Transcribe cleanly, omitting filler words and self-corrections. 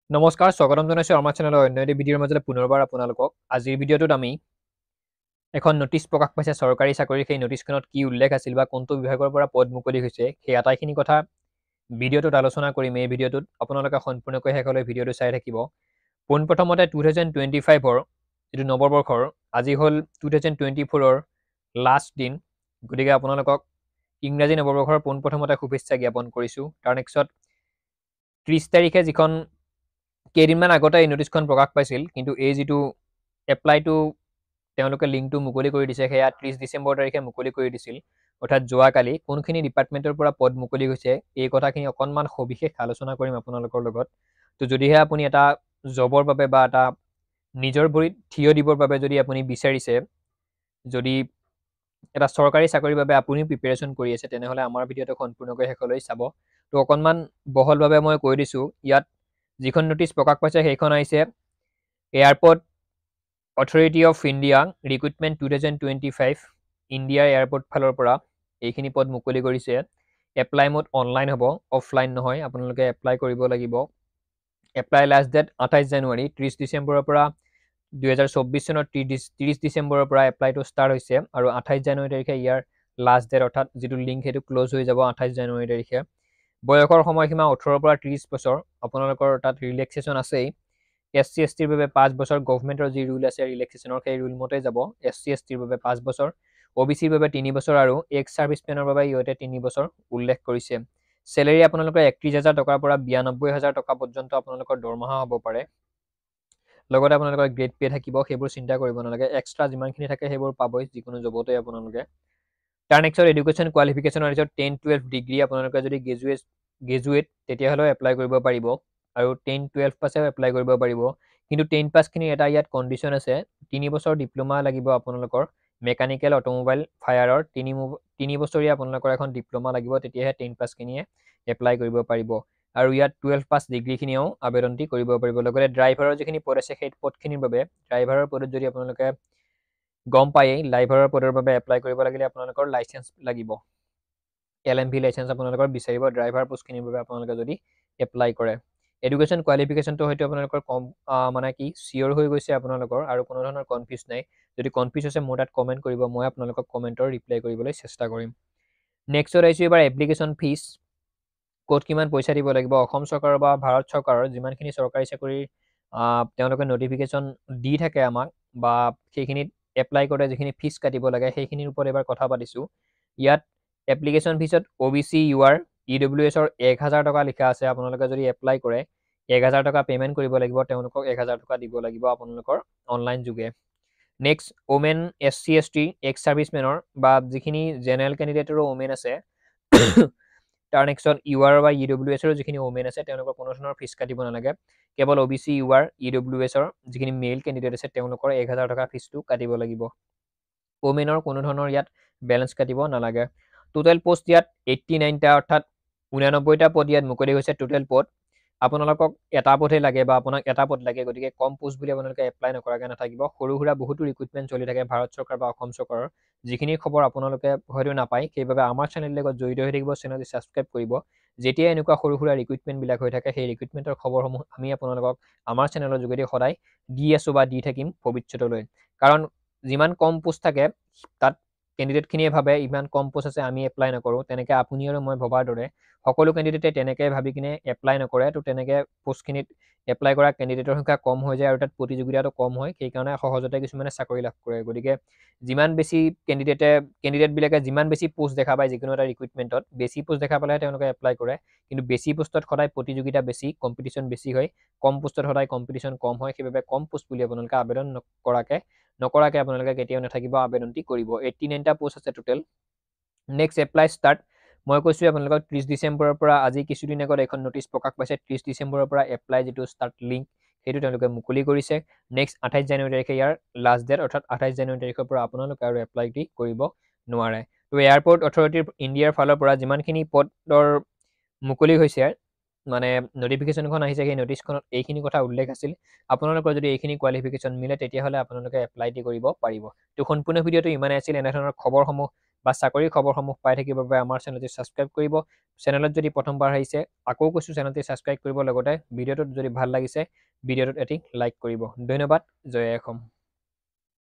নমস্কাৰ স্বাগতম জনাইছোঁ আমাৰ চেনেলৰ অন্য এটি ভিডিঅ'ৰ মাজতে পুনৰবাৰ আপোনালোকক আজিৰ ভিডিঅ'টোত আমি এখন নটিচ প্ৰকাশ পাইছে চৰকাৰী চাকৰি সেই নটিচখনত কি উল্লেখ আছিল বা কোনটো বিভাগৰ পৰা পদ মুকলি হৈছে সেই আটাইখিনি কথা ভিডিঅ'টোত আলোচনা কৰিম এই ভিডিঅ'টোত আপোনালোকে সম্পূৰ্ণকৈ শেষলৈ ভিডিঅ'টো চাই থাকিব পোনপ্ৰথমতে 2025ৰ যিটো নৱবৰ্ষৰ আজি হ'ল 2024ৰ লাষ্ট দিন গতিকে আপোনালোকক ইংৰাজী নৱবৰ্ষৰ পোনপ্ৰথমতে শুভেচ্ছা জ্ঞাপন কৰিছোঁ তাৰ নেক্সট 30 তাৰিখে যিখন কেইদিনমান আগতে এই নটিচখন প্ৰকাশ পাইছিল কিন্তু এই যিটো এপ্লাইটো তেওঁলোকে লিংকটো মুকলি কৰি দিছে সেয়া 30 ডিচেম্বৰ তাৰিখে মুকলি কৰি দিছিল অৰ্থাৎ যোৱাকালি কোনখিনি ডিপাৰ্টমেণ্টৰ পৰা পদ মুকলি হৈছে এই কথাখিনি অকণমান সবিশেষ আলোচনা কৰিম আপোনালোকৰ লগত তো যদিহে আপুনি এটা জবৰ বাবে বা এটা নিজৰ ভৰিত থিয় দিবৰ বাবে যদি আপুনি বিচাৰিছে যদি এটা চৰকাৰী চাকৰিৰ বাবে আপুনিও প্ৰিপেৰেশ্যন কৰি আছে তেনেহ'লে আমাৰ ভিডিঅ'টো সম্পূৰ্ণকৈ শেষলৈ চাব তো অকণমান বহলভাৱে মই কৈ দিছোঁ ইয়াত যিখন নটিচ প্ৰকাশ পাইছে সেইখন আহিছে airport authority of India recruitment 2025 ইণ্ডিয়াৰ এয়াৰপৰ্ট ফালৰ পৰা এইখিনি পদ মুকলি কৰিছে এপ্লাই মোড অনলাইন হ'ব অফলাইন নহয় আপোনালোকে এপ্লাই কৰিব লাগিব এপ্লাই লাষ্ট ডেট 28 জানুৱাৰী 30 ডিচেম্বৰৰ পৰা 2024 চনৰ 30 ডিচেম্বৰৰ পৰা এপ্লাইটো ষ্টাৰ্ট হৈছে আৰু 28 জানুৱাৰী তাৰিখে ইয়াৰ লাষ্ট ডেট অৰ্থাৎ যিটো লিংক সেইটো ক্ল'জ হৈ যাব 28 জানুৱাৰী তাৰিখে বয়সৰ সময়সীমা 18ৰ পৰা 30 বছৰ আপোনালোকৰ তাত ৰিলেক্সেশ্যন আছেই SC STৰ বাবে 5 বছৰ গভৰ্ণমেণ্টৰ যি ৰুল আছে ৰিলেক্সেশ্যনৰ সেই ৰুল মতে যাব SC STৰ বাবে 5 বছৰ OBCৰ বাবে 3 বছৰ আৰু এক্স ছাৰ্ভিচমেনৰ বাবে ইহঁতে 3 বছৰ উল্লেখ কৰিছে চেলেৰি আপোনালোকৰ 31,000 টকাৰ পৰা 92,000 টকা পৰ্যন্ত আপোনালোকৰ দৰমহা হ'ব পাৰে লগতে আপোনালোকৰ গ্ৰেড পে থাকিব সেইবোৰ চিন্তা কৰিব নালাগে এক্সট্ৰা যিমানখিনি থাকে সেইবোৰ পাবই যিকোনো জবতে আপোনালোকে তাৰ নেক্সট এডুকেশ্যন কোৱালিফিকেশ্যনৰ পিছত 10-12 ডিগ্ৰী আপোনালোকে যদি গ্ৰেজুৱেট তেতিয়াহ'লেও এপ্লাই কৰিব পাৰিব আৰু 10-12 পাছেও এপ্লাই কৰিব পাৰিব কিন্তু 10 পাছখিনি এটা ইয়াত কণ্ডিশ্যন আছে 3 বছৰ ডিপ্ল'মা লাগিব আপোনালোকৰ মেকানিকেল অট'মোবাইল ফায়াৰৰ 3 বছৰীয়া আপোনালোকৰ এখন ডিপ্ল'মা লাগিব তেতিয়াহে 10 পাছখিনিয়ে এপ্লাই কৰিব পাৰিব আৰু ইয়াত 12 পাছ ডিগ্ৰীখিনিও আবেদনটি কৰিব পাৰিব লগতে ড্ৰাইভাৰৰ যিখিনি পদ আছে সেই পদখিনিৰ বাবে ড্ৰাইভাৰৰ পদত যদি আপোনালোকে গম পায়েই ড্ৰাইভাৰৰ পদৰ বাবে এপ্লাই কৰিব লাগিলে আপোনালোকৰ লাইচেঞ্চ লাগিব LMV লাইচেঞ্চ আপোনালোকৰ বিচাৰিব ড্ৰাইভাৰ পোষ্টখিনিৰ বাবে আপোনালোকে যদি এপ্লাই কৰে এডুকেশ্যন কোৱালিফিকেশ্যনটো হয়তো আপোনালোকৰ কম মানে কি চিয়'ৰ হৈ গৈছে আপোনালোকৰ আৰু কোনো ধৰণৰ কনফিউজ নাই যদি কনফিউজ আছে মোৰ তাত কমেণ্ট কৰিব মই আপোনালোকক কমেণ্টৰ ৰিপ্লাই কৰিবলৈ চেষ্টা কৰিম নেক্সটত আহিছোঁ এবাৰ এপ্লিকেশ্যন ফিজ ক'ত কিমান পইচা দিব লাগিব অসম চৰকাৰৰ বা ভাৰত চৰকাৰৰ যিমানখিনি চৰকাৰী চাকৰি তেওঁলোকে নটিফিকেশ্যন দি থাকে আমাক বা সেইখিনিত এপ্লাই কৰোঁতে যিখিনি ফিজ কাটিব লাগে সেইখিনিৰ ওপৰত এবাৰ কথা পাতিছোঁ ইয়াত এপ্লিকেশ্যন ফিজত OBC UR EWSৰ 1,000 টকা লিখা আছে আপোনালোকে যদি এপ্লাই কৰে 1,000 টকা পে'মেণ্ট কৰিব লাগিব তেওঁলোকক 1,000 টকা দিব লাগিব আপোনালোকৰ অনলাইন যোগে next women SC ST ex ছাৰ্ভিচমেনৰ বা যিখিনি জেনেৰেল কেণ্ডিডেটৰো ওমেন আছে তাৰ নেক্সট UR বা EWSৰ যিখিনি ওমেন আছে তেওঁলোকৰ কোনো ধৰণৰ ফিজ কাটিব নালাগে কেৱল OBC UR EWSৰ যিখিনি মেইল কেণ্ডিডেট আছে তেওঁলোকৰ 1,000 টকা ফিজটো কাটিব লাগিব ওমেনৰ কোনো ধৰণৰ ইয়াত বেলেঞ্চ কাটিব নালাগে টোটেল পোষ্ট ইয়াত 89টা অৰ্থাৎ 89টা পদ ইয়াত মুকলি হৈছে টোটেল পদ আপোনালোকক এটা পদহে লাগে বা আপোনাক এটা পদ লাগে গতিকে কম পোষ্ট বুলি আপোনালোকে এপ্লাই নকৰাকৈ নাথাকিব সৰু সুৰা বহুতো ৰিক্ৰুইটমেণ্ট চলি থাকে ভাৰত চৰকাৰ বা অসম চৰকাৰৰ যিখিনি খবৰ আপোনালোকে হয়তো নাপায় সেইবাবে আমাৰ চেনেলৰ লগত জড়িত হৈ থাকিব চেনেলটো ছাবস্ক্ৰাইব কৰিব যেতিয়া এনেকুৱা সৰু সুৰা ৰিক্ৰুইটমেণ্টবিলাক হৈ থাকে সেই ৰিক্ৰুইটমেণ্টৰ খবৰসমূহ আমি আপোনালোকক আমাৰ চেনেলৰ যোগেদি সদায় দি আছোঁ বা দি থাকিম ভৱিষ্যতলৈ কাৰণ যিমান কম পোষ্ট থাকে তাত কেণ্ডিডেটখিনিয়ে ভাবে ইমান কম পোষ্ট আছে আমি এপ্লাই নকৰোঁ তেনেকৈ আপুনি আৰু মই ভবাৰ দৰে সকলো কেণ্ডিডেটে তেনেকৈ ভাবি কিনে এপ্লাই নকৰে তো তেনেকৈ পোষ্টখিনিত এপ্লাই কৰা কেণ্ডিডেটৰ সংখ্যা কম হৈ যায় আৰু তাত প্ৰতিযোগিতাটো কম হয় সেইকাৰণে সহজতে কিছুমানে চাকৰি লাভ কৰে গতিকে যিমান বেছি কেণ্ডিডেটবিলাকে যিমান বেছি পোষ্ট দেখা পায় যিকোনো এটা ৰিক্ৰুইটমেণ্টত বেছি পোষ্ট দেখা পালেহে তেওঁলোকে এপ্লাই কৰে কিন্তু বেছি পোষ্টত সদায় প্ৰতিযোগিতা বেছি কম্পিটিশ্যন বেছি হয় কম পোষ্টত সদায় কম্পিটিশ্যন কম হয় সেইবাবে কম পোষ্ট বুলি আপোনালোকে আবেদন নকৰাকৈ আপোনালোকে কেতিয়াও নাথাকিব আবেদনটি কৰিব 89টা পোষ্ট আছে টোটেল নেক্সট এপ্লাই ষ্টাৰ্ট মই কৈছোঁ আপোনালোকক 30 ডিচেম্বৰৰ পৰা আজি কিছুদিন আগত এখন নটিচ প্ৰকাশ পাইছে 30 ডিচেম্বৰৰ পৰা এপ্লাই যিটো ষ্টাৰ্ট লিংক সেইটো তেওঁলোকে মুকলি কৰিছে নেক্সট 28 জানুৱাৰী তাৰিখে ইয়াৰ লাষ্ট ডেট অৰ্থাৎ 28 জানুৱাৰী তাৰিখৰ পৰা আপোনালোকে আৰু এপ্লাইটি কৰিব নোৱাৰে তো এয়াৰপৰ্ট অথৰিটি ইণ্ডিয়াৰ ফালৰ পৰা যিমানখিনি পদৰ মুকলি হৈছে মানে নটিফিকেশ্যনখন আহিছে সেই নটিচখনত এইখিনি কথা উল্লেখ আছিল আপোনালোকৰ যদি এইখিনি কোৱালিফিকেশ্যন মিলে তেতিয়াহ'লে আপোনালোকে এপ্লাইটি কৰিব পাৰিব তো সম্পূৰ্ণ ভিডিঅ'টো ইমানেই আছিল এনেধৰণৰ খবৰসমূহ বা চাকৰিৰ খবৰসমূহ পাই থাকিবৰ বাবে আমাৰ চেনেলটি ছাবস্ক্ৰাইব কৰিব। চেনেলত যদি প্ৰথমবাৰ আহিছে আকৌ কৈছোঁ চেনেলটি ছাবস্ক্ৰাইব কৰিব লগতে ভিডিঅ'টোত যদি ভাল লাগিছে ভিডিঅ'টোত এটি লাইক কৰিব। ধন্যবাদ। জয় অসম।